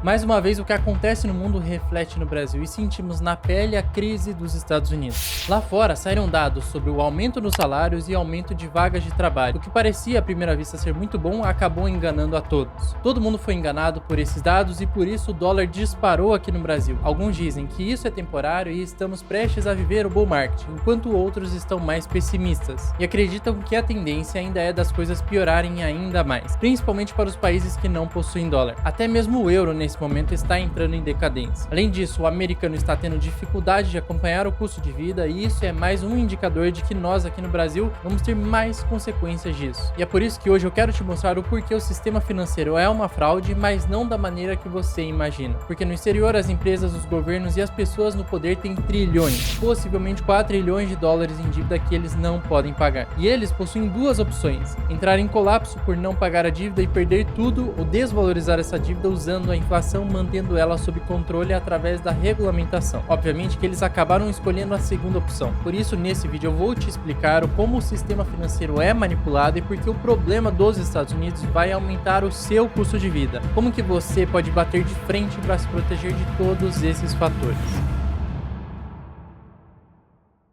Mais uma vez, o que acontece no mundo reflete no Brasil e sentimos na pele a crise dos Estados Unidos. Lá fora, saíram dados sobre o aumento nos salários e aumento de vagas de trabalho. O que parecia à primeira vista ser muito bom, acabou enganando a todos. Todo mundo foi enganado por esses dados e por isso o dólar disparou aqui no Brasil. Alguns dizem que isso é temporário e estamos prestes a viver o bull market, enquanto outros estão mais pessimistas e acreditam que a tendência ainda é das coisas piorarem ainda mais, principalmente para os países que não possuem dólar. Até mesmo o euro nesse momento está entrando em decadência. Além disso, o americano está tendo dificuldade de acompanhar o custo de vida e isso é mais um indicador de que nós aqui no Brasil vamos ter mais consequências disso. E é por isso que hoje eu quero te mostrar o porquê o sistema financeiro é uma fraude, mas não da maneira que você imagina. Porque no exterior as empresas, os governos e as pessoas no poder têm trilhões, possivelmente 4 trilhões de dólares em dívida que eles não podem pagar. E eles possuem duas opções: entrar em colapso por não pagar a dívida e perder tudo, ou desvalorizar essa dívida usando a inflação, mantendo ela sob controle através da regulamentação. Obviamente que eles acabaram escolhendo a segunda opção. Por isso, nesse vídeo eu vou te explicar como o sistema financeiro é manipulado e por que o problema dos Estados Unidos vai aumentar o seu custo de vida. Como que você pode bater de frente para se proteger de todos esses fatores.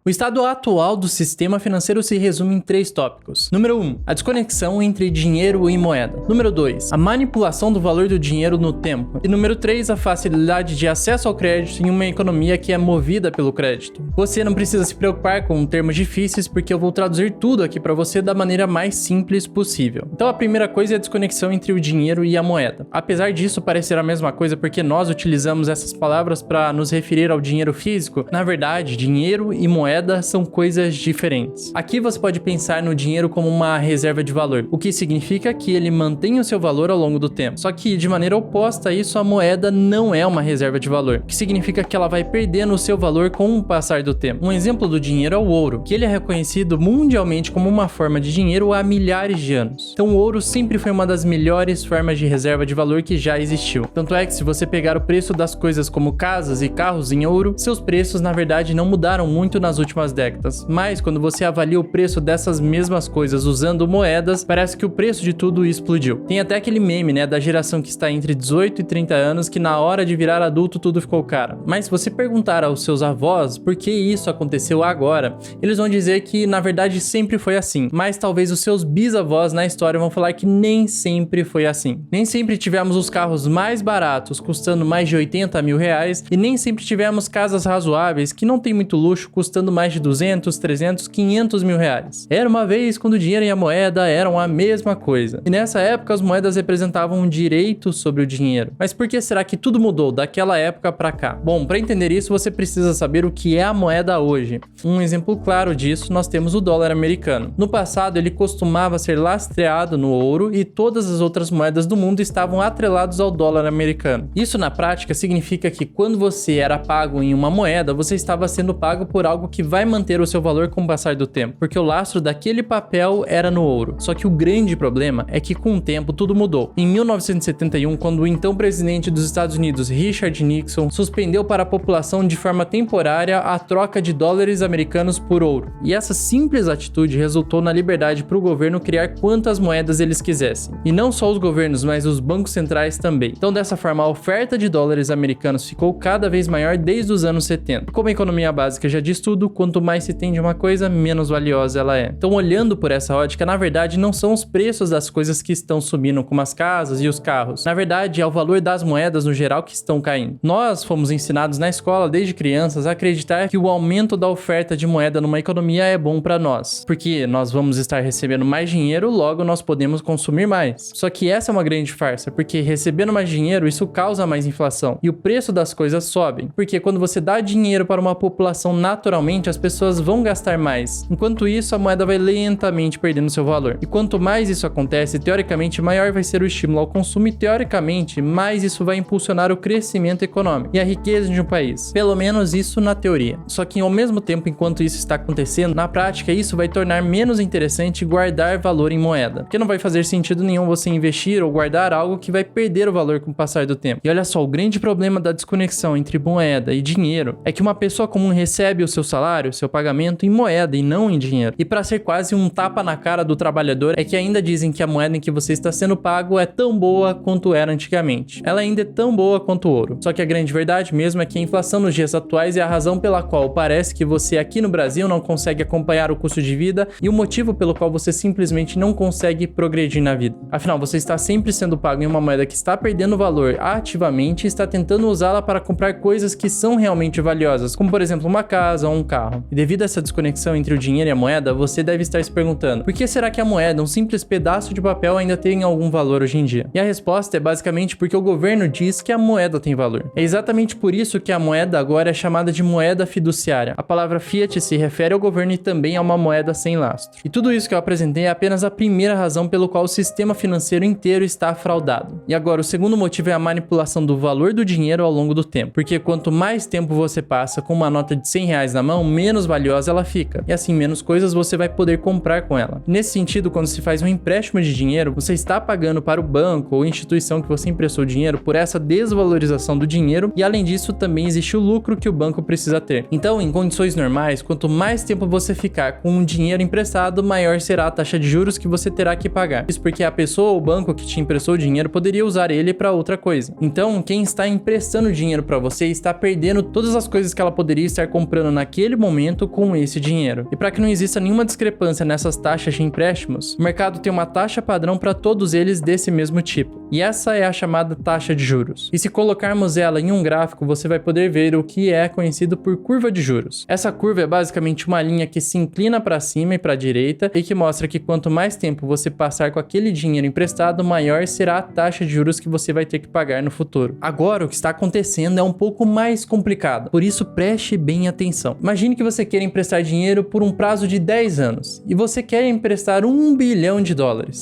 O estado atual do sistema financeiro se resume em 3 tópicos. Número 1, a desconexão entre dinheiro e moeda. Número 2, a manipulação do valor do dinheiro no tempo. E número 3, a facilidade de acesso ao crédito em uma economia que é movida pelo crédito. Você não precisa se preocupar com termos difíceis porque eu vou traduzir tudo aqui para você da maneira mais simples possível. Então a primeira coisa é a desconexão entre o dinheiro e a moeda. Apesar disso parecer a mesma coisa porque nós utilizamos essas palavras para nos referir ao dinheiro físico, na verdade, dinheiro e moeda são coisas diferentes. Aqui você pode pensar no dinheiro como uma reserva de valor, o que significa que ele mantém o seu valor ao longo do tempo. Só que de maneira oposta a isso, a moeda não é uma reserva de valor, o que significa que ela vai perdendo o seu valor com o passar do tempo. Um exemplo do dinheiro é o ouro, que ele é reconhecido mundialmente como uma forma de dinheiro há milhares de anos. Então o ouro sempre foi uma das melhores formas de reserva de valor que já existiu. Tanto é que se você pegar o preço das coisas como casas e carros em ouro, seus preços na verdade não mudaram muito nas últimas décadas, mas quando você avalia o preço dessas mesmas coisas usando moedas, parece que o preço de tudo explodiu. Tem até aquele meme, da geração que está entre 18 e 30 anos que na hora de virar adulto tudo ficou caro. Mas se você perguntar aos seus avós por que isso aconteceu agora, eles vão dizer que na verdade sempre foi assim, mas talvez os seus bisavós na história vão falar que nem sempre foi assim. Nem sempre tivemos os carros mais baratos custando mais de 80 mil reais e nem sempre tivemos casas razoáveis que não tem muito luxo custando mais de 200, 300, 500 mil reais. Era uma vez quando o dinheiro e a moeda eram a mesma coisa. E nessa época as moedas representavam um direito sobre o dinheiro. Mas por que será que tudo mudou daquela época para cá? Bom, para entender isso você precisa saber o que é a moeda hoje. Um exemplo claro disso nós temos o dólar americano. No passado ele costumava ser lastreado no ouro e todas as outras moedas do mundo estavam atrelados ao dólar americano. Isso na prática significa que quando você era pago em uma moeda, você estava sendo pago por algo que vai manter o seu valor com o passar do tempo, porque o lastro daquele papel era no ouro. Só que o grande problema é que com o tempo tudo mudou. Em 1971, quando o então presidente dos Estados Unidos, Richard Nixon, suspendeu para a população de forma temporária a troca de dólares americanos por ouro. E essa simples atitude resultou na liberdade para o governo criar quantas moedas eles quisessem. E não só os governos, mas os bancos centrais também. Então dessa forma a oferta de dólares americanos ficou cada vez maior desde os anos 70. E como a economia básica já diz tudo, quanto mais se tem de uma coisa, menos valiosa ela é. Então, olhando por essa ótica, na verdade, não são os preços das coisas que estão subindo, como as casas e os carros. Na verdade, é o valor das moedas no geral que estão caindo. Nós fomos ensinados na escola, desde crianças, a acreditar que o aumento da oferta de moeda numa economia é bom para nós, porque nós vamos estar recebendo mais dinheiro, logo nós podemos consumir mais. Só que essa é uma grande farsa, porque recebendo mais dinheiro, isso causa mais inflação, e o preço das coisas sobe, porque quando você dá dinheiro para uma população, naturalmente as pessoas vão gastar mais. Enquanto isso, a moeda vai lentamente perdendo seu valor. E quanto mais isso acontece, teoricamente, maior vai ser o estímulo ao consumo e, teoricamente, mais isso vai impulsionar o crescimento econômico e a riqueza de um país. Pelo menos isso na teoria. Só que, ao mesmo tempo, enquanto isso está acontecendo, na prática, isso vai tornar menos interessante guardar valor em moeda. Porque não vai fazer sentido nenhum você investir ou guardar algo que vai perder o valor com o passar do tempo. E olha só, o grande problema da desconexão entre moeda e dinheiro é que uma pessoa comum recebe o seu salário salário, seu pagamento em moeda e não em dinheiro. E para ser quase um tapa na cara do trabalhador, é que ainda dizem que a moeda em que você está sendo pago é tão boa quanto era antigamente. Ela ainda é tão boa quanto o ouro. Só que a grande verdade mesmo é que a inflação nos dias atuais é a razão pela qual parece que você aqui no Brasil não consegue acompanhar o custo de vida e o motivo pelo qual você simplesmente não consegue progredir na vida. Afinal, você está sempre sendo pago em uma moeda que está perdendo valor ativamente e está tentando usá-la para comprar coisas que são realmente valiosas, como por exemplo uma casa ou um carro. E devido a essa desconexão entre o dinheiro e a moeda, você deve estar se perguntando: por que será que a moeda, um simples pedaço de papel, ainda tem algum valor hoje em dia? E a resposta é basicamente porque o governo diz que a moeda tem valor. É exatamente por isso que a moeda agora é chamada de moeda fiduciária. A palavra fiat se refere ao governo e também a uma moeda sem lastro. E tudo isso que eu apresentei é apenas a primeira razão pelo qual o sistema financeiro inteiro está fraudado. E agora, o segundo motivo é a manipulação do valor do dinheiro ao longo do tempo. Porque quanto mais tempo você passa com uma nota de 100 reais na mão, menos valiosa ela fica. E assim, menos coisas você vai poder comprar com ela. Nesse sentido, quando se faz um empréstimo de dinheiro, você está pagando para o banco ou instituição que você emprestou dinheiro por essa desvalorização do dinheiro, e além disso também existe o lucro que o banco precisa ter. Então, em condições normais, quanto mais tempo você ficar com o dinheiro emprestado, maior será a taxa de juros que você terá que pagar. Isso porque a pessoa ou o banco que te emprestou o dinheiro poderia usar ele para outra coisa. Então, quem está emprestando dinheiro para você está perdendo todas as coisas que ela poderia estar comprando naquele momento com esse dinheiro. E para que não exista nenhuma discrepância nessas taxas de empréstimos, o mercado tem uma taxa padrão para todos eles desse mesmo tipo. E essa é a chamada taxa de juros. E se colocarmos ela em um gráfico, você vai poder ver o que é conhecido por curva de juros. Essa curva é basicamente uma linha que se inclina para cima e para a direita e que mostra que quanto mais tempo você passar com aquele dinheiro emprestado, maior será a taxa de juros que você vai ter que pagar no futuro. Agora, o que está acontecendo é um pouco mais complicado, por isso preste bem atenção. Imagine que você queira emprestar dinheiro por um prazo de 10 anos e você quer emprestar $1 bilhão.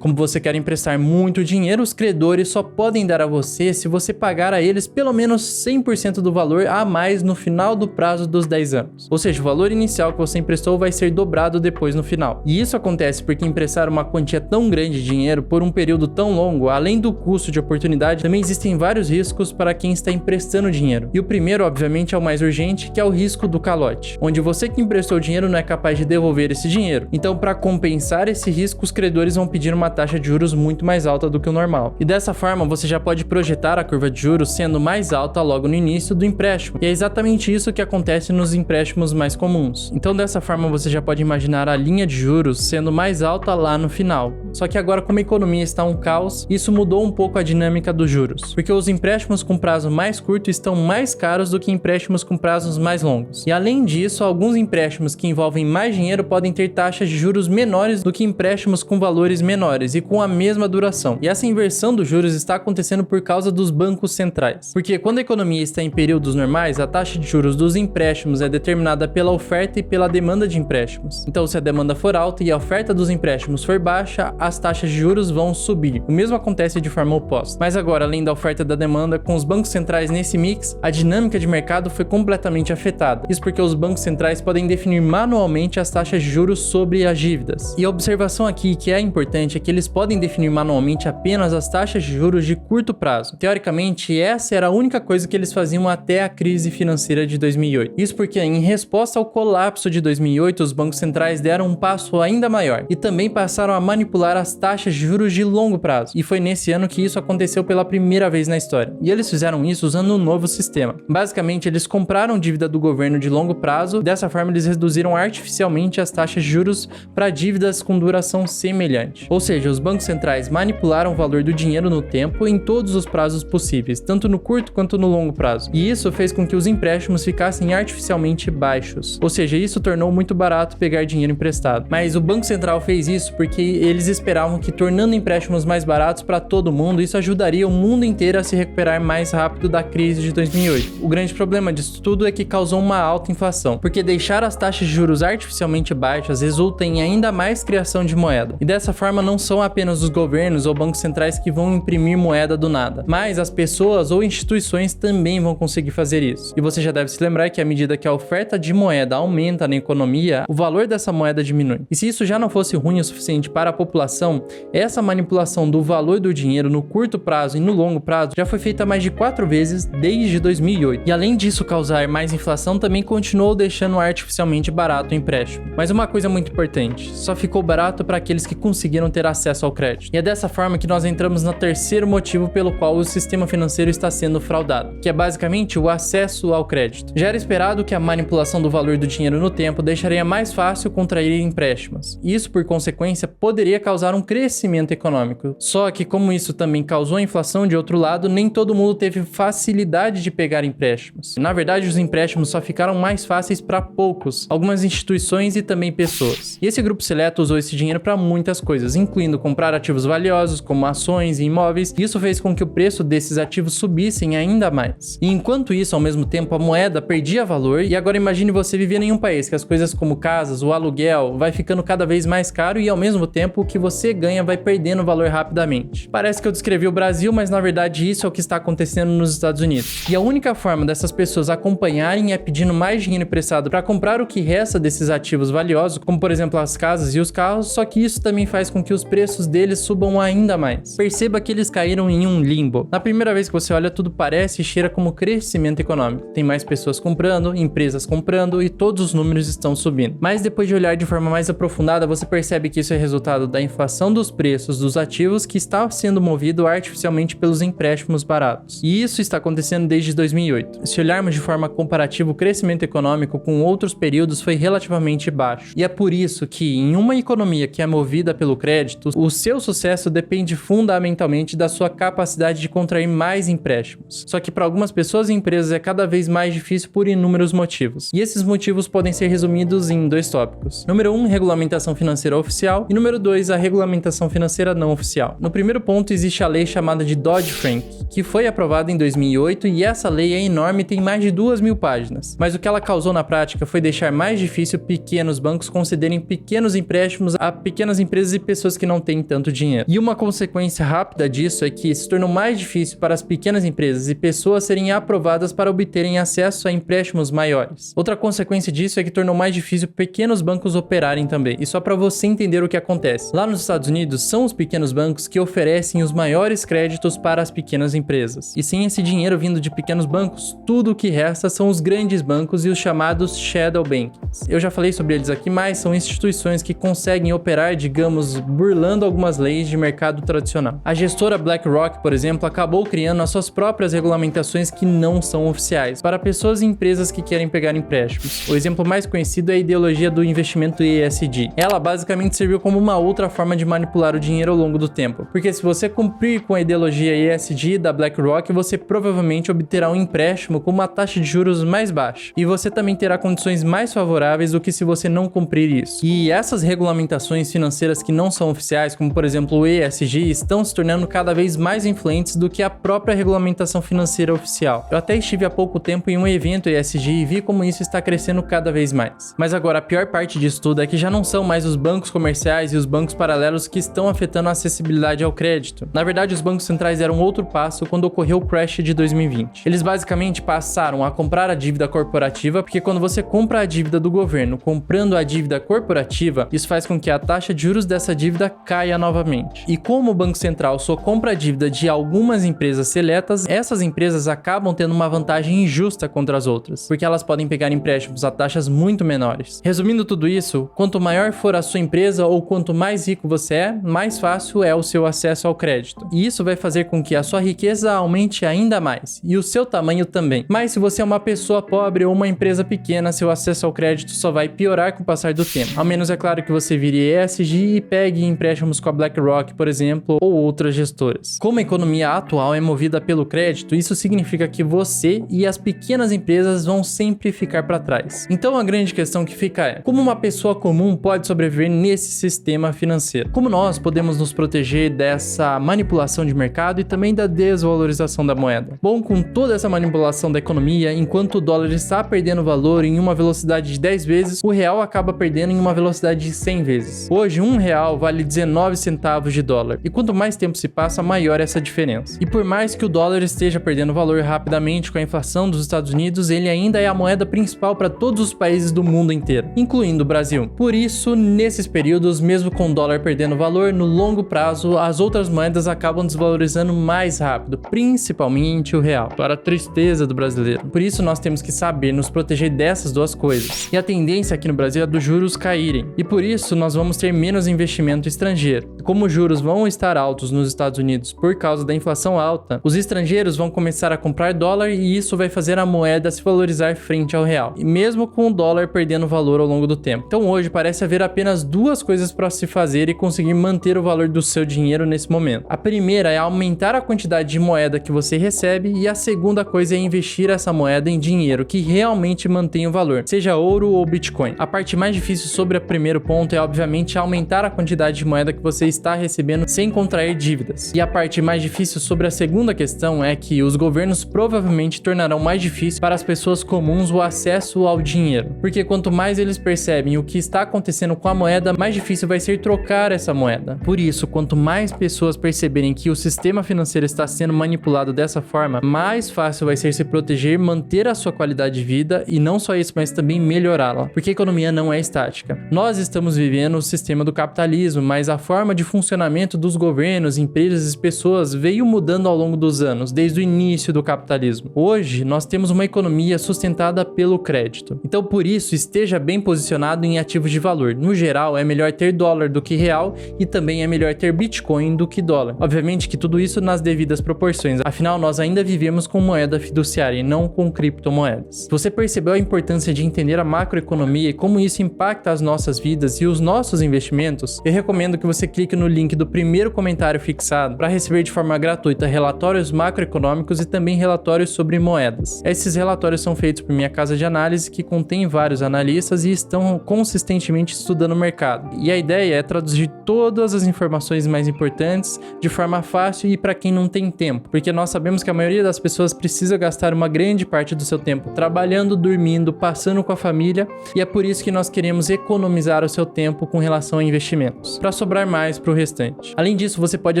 Como você quer emprestar muito dinheiro, os credores só podem dar a você se você pagar a eles pelo menos 100% do valor a mais no final do prazo dos 10 anos. Ou seja, o valor inicial que você emprestou vai ser dobrado depois no final. E isso acontece porque emprestar uma quantia tão grande de dinheiro por um período tão longo, além do custo de oportunidade, também existem vários riscos para quem está emprestando dinheiro. E o primeiro, obviamente, é o mais urgente, que é o risco do calote, onde você que emprestou dinheiro não é capaz de devolver esse dinheiro. Então, para compensar esse risco, os credores vão pedir uma taxa de juros muito mais alta do que o normal. E dessa forma, você já pode projetar a curva de juros sendo mais alta logo no início do empréstimo. E é exatamente isso que acontece nos empréstimos mais comuns. Então, dessa forma, você já pode imaginar a linha de juros sendo mais alta lá no final. Só que agora, como a economia está um caos, isso mudou um pouco a dinâmica dos juros. Porque os empréstimos com prazo mais curto estão mais caros do que empréstimos com prazos mais longos. E além disso, alguns empréstimos que envolvem mais dinheiro podem ter taxas de juros menores do que empréstimos com valores menores e com a mesma duração. E essa inversão dos juros está acontecendo por causa dos bancos centrais. Porque quando a economia está em períodos normais, a taxa de juros dos empréstimos é determinada pela oferta e pela demanda de empréstimos. Então, se a demanda for alta e a oferta dos empréstimos for baixa, as taxas de juros vão subir. O mesmo acontece de forma oposta. Mas agora, além da oferta e da demanda, com os bancos centrais nesse mix, a dinâmica de mercado foi completamente afetada. Isso porque os bancos centrais podem definir manualmente as taxas de juros sobre as dívidas. E a observação aqui que é importante é que eles podem definir manualmente apenas as taxas de juros de curto prazo. Teoricamente, essa era a única coisa que eles faziam até a crise financeira de 2008. Isso porque, em resposta ao colapso de 2008, os bancos centrais deram um passo ainda maior e também passaram a manipular as taxas de juros de longo prazo. E foi nesse ano que isso aconteceu pela primeira vez na história. E eles fizeram isso usando um novo sistema. Basicamente, eles compraram dívida do governo de longo prazo, dessa forma eles reduziram artificialmente as taxas de juros para dívidas com duração semelhante. Ou seja, os bancos centrais manipularam o valor do dinheiro no tempo em todos os prazos possíveis, tanto no curto quanto no longo prazo. E isso fez com que os empréstimos ficassem artificialmente baixos. Ou seja, isso tornou muito barato pegar dinheiro emprestado. Mas o Banco Central fez isso porque eles esperavam que, tornando empréstimos mais baratos para todo mundo, isso ajudaria o mundo inteiro a se recuperar mais rápido da crise de 2008. O grande problema disso tudo é que causou uma alta inflação, porque deixar as taxas de juros artificialmente baixas resulta em ainda mais criação de moeda. E dessa forma não são apenas os governos ou bancos centrais que vão imprimir moeda do nada, mas as pessoas ou instituições também vão conseguir fazer isso. E você já deve se lembrar que à medida que a oferta de moeda aumenta na economia, o valor dessa moeda diminui. E se isso já não fosse ruim o suficiente para a população, essa manipulação do valor do dinheiro no curto prazo e no longo prazo já foi feita mais de 4 vezes desde 2008. E além disso causar mais inflação, também continuou deixando artificialmente barato o empréstimo. Mas uma coisa muito importante, só ficou barato para aqueles que conseguiram ter acesso ao crédito. E é dessa forma que nós entramos no terceiro motivo pelo qual o sistema financeiro está sendo fraudado, que é basicamente o acesso ao crédito. Já era esperado que a manipulação do valor do dinheiro no tempo deixaria mais fácil contrair empréstimos. Isso, por consequência, poderia causar um crescimento econômico. Só que, como isso também causou inflação de outro lado, nem todo mundo teve facilidade de pegar empréstimos. Na verdade, os empréstimos só ficaram mais fáceis para poucos, algumas instituições e também pessoas. E esse grupo seleto usou esse dinheiro para muitas coisas, incluindo comprar ativos valiosos, como ações e imóveis, e isso fez com que o preço desses ativos subissem ainda mais. E enquanto isso, ao mesmo tempo, a moeda perdia valor, e agora imagine você vivendo em um país que as coisas como casas, o aluguel, vai ficando cada vez mais caro e ao mesmo tempo o que você ganha vai perdendo valor rapidamente. Parece que eu descrevi o Brasil, mas na verdade isso é o que está acontecendo nos Estados Unidos. E a única forma dessas pessoas acompanharem é pedindo mais dinheiro emprestado para comprar o que resta desses ativos valiosos, como por exemplo as casas e os carros, só que isso também faz com que os preços deles subam ainda mais. Perceba que eles caíram em um limbo. Na primeira vez que você olha, tudo parece e cheira como crescimento econômico. Tem mais pessoas comprando, empresas comprando e todos os números estão subindo. Mas depois de olhar de forma mais aprofundada, você percebe que isso é resultado da inflação dos preços dos ativos que está sendo movido artificialmente pelos empréstimos baratos. E isso está acontecendo desde 2008. Se olharmos de forma comparativa, o crescimento econômico com outros períodos foi relativamente baixo. E é por isso que, em uma economia que é movida pelo crédito, o seu sucesso depende fundamentalmente da sua capacidade de contrair mais empréstimos. Só que para algumas pessoas e empresas é cada vez mais difícil por inúmeros motivos. E esses motivos podem ser resumidos em dois tópicos. Número 1, regulamentação financeira oficial, e número 2, a regulamentação financeira não oficial. No primeiro ponto existe a lei chamada de Dodd-Frank, que foi aprovada em 2008 e essa lei é enorme e tem mais de 2.000 páginas. Mas o que ela causou na prática foi deixar mais difícil pequenos bancos concederem pequenos empréstimos a pequenas empresas e pessoas que não têm tanto dinheiro. E uma consequência rápida disso é que se tornou mais difícil para as pequenas empresas e pessoas serem aprovadas para obterem acesso a empréstimos maiores. Outra consequência disso é que tornou mais difícil pequenos bancos operarem também. E só para você entender o que acontece. Lá nos Estados Unidos, são os pequenos bancos que oferecem os maiores créditos para as pequenas empresas. E sem esse dinheiro vindo de pequenos bancos, tudo o que resta são os grandes bancos e os chamados shadow bankings. Eu já falei sobre eles aqui, mas são instituições que conseguem operar, digamos, burlando algumas leis de mercado tradicional. A gestora BlackRock, por exemplo, acabou criando as suas próprias regulamentações que não são oficiais, para pessoas e empresas que querem pegar empréstimos. O exemplo mais conhecido é a ideologia do investimento ESG. Ela basicamente serviu como uma outra forma de manipular o dinheiro ao longo do tempo, porque se você cumprir com a ideologia ESG da BlackRock, você provavelmente obterá um empréstimo com uma taxa de juros mais baixa, e você também terá condições mais favoráveis do que se você não cumprir isso. E essas regulamentações financeiras que não são oficiais, como por exemplo o ESG, estão se tornando cada vez mais influentes do que a própria regulamentação financeira oficial. Eu até estive há pouco tempo em um evento ESG e vi como isso está crescendo cada vez mais. Mas agora a pior parte disso tudo é que já não são mais os bancos comerciais e os bancos paralelos que estão afetando a acessibilidade ao crédito. Na verdade, os bancos centrais deram outro passo quando ocorreu o crash de 2020. Eles basicamente passaram a comprar a dívida corporativa, porque quando você compra a dívida do governo comprando a dívida corporativa, isso faz com que a taxa de juros dessa dívida caia novamente. E como o Banco Central só compra a dívida de algumas empresas seletas, essas empresas acabam tendo uma vantagem injusta contra as outras, porque elas podem pegar empréstimos a taxas muito menores. Resumindo tudo isso, quanto maior for a sua empresa ou quanto mais rico você é, mais fácil é o seu acesso ao crédito. E isso vai fazer com que a sua riqueza aumente ainda mais, e o seu tamanho também. Mas se você é uma pessoa pobre ou uma empresa pequena, seu acesso ao crédito só vai piorar com o passar do tempo. Ao menos é claro que você vire ESG e pegue empréstimos com a BlackRock, por exemplo, ou outras gestoras. Como a economia atual é movida pelo crédito, isso significa que você e as pequenas empresas vão sempre ficar para trás. Então a grande questão que fica é: como uma pessoa comum pode sobreviver nesse sistema financeiro? Como nós podemos nos proteger dessa manipulação de mercado e também da desvalorização da moeda? Bom, com toda essa manipulação da economia, enquanto o dólar está perdendo valor em uma velocidade de 10 vezes, o real acaba perdendo em uma velocidade de 100 vezes. Hoje, um real vale 19 centavos de dólar, e quanto mais tempo se passa, maior essa diferença. E por mais que o dólar esteja perdendo valor rapidamente com a inflação dos Estados Unidos, ele ainda é a moeda principal para todos os países do mundo inteiro, incluindo o Brasil. Por isso, nesses períodos, mesmo com o dólar perdendo valor, no longo prazo, as outras moedas acabam desvalorizando mais rápido, principalmente o real, para a tristeza do brasileiro. Por isso, nós temos que saber nos proteger dessas duas coisas. E a tendência aqui no Brasil é dos juros caírem. E por isso nós vamos ter menos investimento estrangeiro. Como os juros vão estar altos nos Estados Unidos por causa da inflação alta, os estrangeiros vão começar a comprar dólar e isso vai fazer a moeda se valorizar frente ao real. E mesmo com o dólar perdendo valor ao longo do tempo. Então hoje parece haver apenas duas coisas para se fazer e conseguir manter o valor do seu dinheiro nesse momento. A primeira é aumentar a quantidade de moeda que você recebe e a segunda coisa é investir essa moeda em dinheiro que realmente mantém o valor, seja ouro ou Bitcoin. A parte mais difícil sobre o primeiro ponto é obviamente aumentar a quantidade de moeda que você está recebendo sem contrair dívidas. E a parte mais difícil sobre a segunda questão é que os governos provavelmente tornarão mais difícil para as pessoas comuns o acesso ao dinheiro, porque quanto mais eles percebem o que está acontecendo com a moeda, mais difícil vai ser trocar essa moeda. Por isso, quanto mais pessoas perceberem que o sistema financeiro está sendo manipulado dessa forma, mais fácil vai ser se proteger, manter a sua qualidade de vida e não só isso, mas também melhorá-la, porque a economia não é estática. Nós estamos vivendo o sistema do capitalismo, mas a forma de funcionamento dos governos, empresas e pessoas veio mudando ao longo dos anos, desde o início do capitalismo. Hoje, nós temos uma economia sustentada pelo crédito. Então, por isso, esteja bem posicionado em ativos de valor. No geral, é melhor ter dólar do que real e também é melhor ter Bitcoin do que dólar. Obviamente que tudo isso nas devidas proporções, afinal nós ainda vivemos com moeda fiduciária e não com criptomoedas. Se você percebeu a importância de entender a macroeconomia e como isso impacta as nossas vidas e os nossos investimentos, eu recomendo que você clique no link do primeiro comentário fixado para receber de forma gratuita relatórios macroeconômicos e também relatórios sobre moedas. Esses relatórios são feitos por minha casa de análise que contém vários analistas e estão consistentemente estudando o mercado. E a ideia é traduzir todas as informações mais importantes de forma fácil e para quem não tem tempo, porque nós sabemos que a maioria das pessoas precisa gastar uma grande parte do seu tempo trabalhando, dormindo, passando com a família, e é por isso que nós queremos economizar o seu tempo com relação a investimentos, para sobrar mais para o restante. Além disso, você pode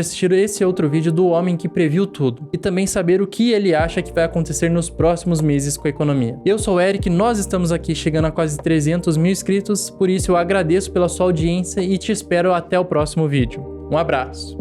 assistir esse outro vídeo do homem que previu tudo e também saber o que ele acha que vai acontecer nos próximos meses com a economia. Eu sou o Eric, nós estamos aqui chegando a quase 300 mil inscritos, por isso eu agradeço pela sua audiência e te espero até o próximo vídeo. Um abraço!